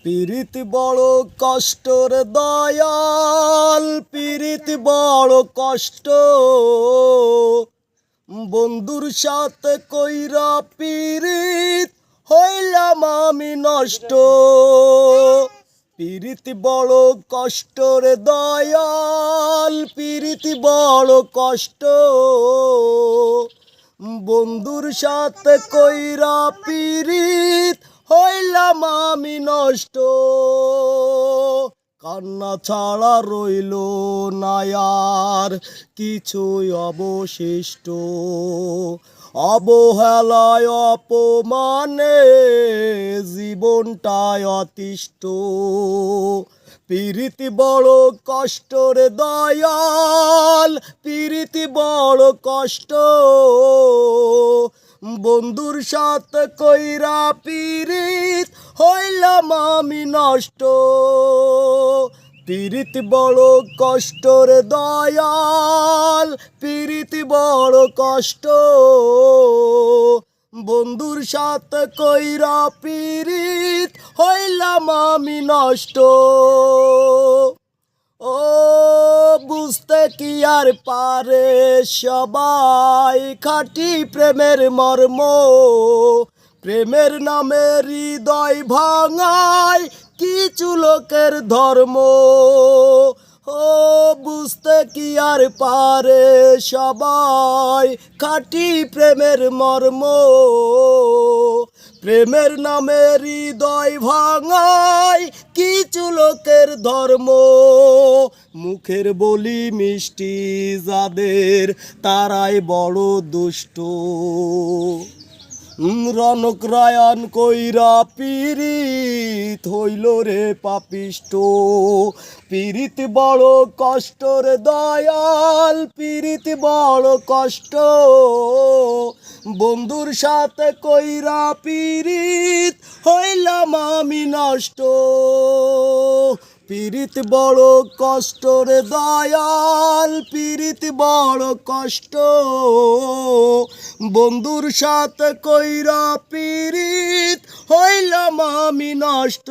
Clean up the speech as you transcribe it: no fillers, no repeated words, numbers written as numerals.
পীড়িত বড় কষ্টর দয়াল, পীড়িত বড় কষ্ট। বন্ধুর সাথে কইরা পীড়িত হইলাম আমি নষ্ট। পীড়িত বড় কষ্টর দয়াল, পীড়িত বড় কষ্ট। বন্ধুর সাথে কইরা পীড়িত হইলাম আমি নষ্ট। কান্না ছাড়া রইল না আর কিছুই অবশিষ্ট। অবহেলায় অপমানে জীবনটায় অতিষ্ঠ। পীড়িত বড় কষ্টর দয়াল, পীড়িত বড় কষ্ট। বন্ধুর সাথে কইরা পীড়িত হইলাম আমি নষ্ট। পীড়িত বড় কষ্টর দয়াল, পীড়িত বড় কষ্ট। বন্ধুর সাথে কইরা পীড়িত হইলাম আমি নষ্ট। ও বুঝতে কি আর পারে সবাই খাঁটি প্রেমের মর্ম। প্রেমের নামে হৃদয় ভাঙায় কিছু লোকের ধর্ম। ও বুঝতে কি আর পারে সবাই খাঁটি প্রেমের মর্ম। প্রেমের নামে হৃদয় ভাঙায় কিছু লোকের ধর্ম। মুখের বলি মিষ্টি যাদের তারাই বড় দুষ্ট। রনক রায়ান কইরা পীড়িত হইল রে পাপিষ্ট। পীড়িত বড় কষ্টর দয়াল, পীড়িত বড় কষ্ট। বন্ধুর সাথে কইরা পীড়িত হইলাম আমি নষ্ট। পীড়িত বড় কষ্টর দয়াল, পীড়িত বড় কষ্ট। বন্ধুর সাথে কইরা পীড়িত হইলাম আমি নষ্ট।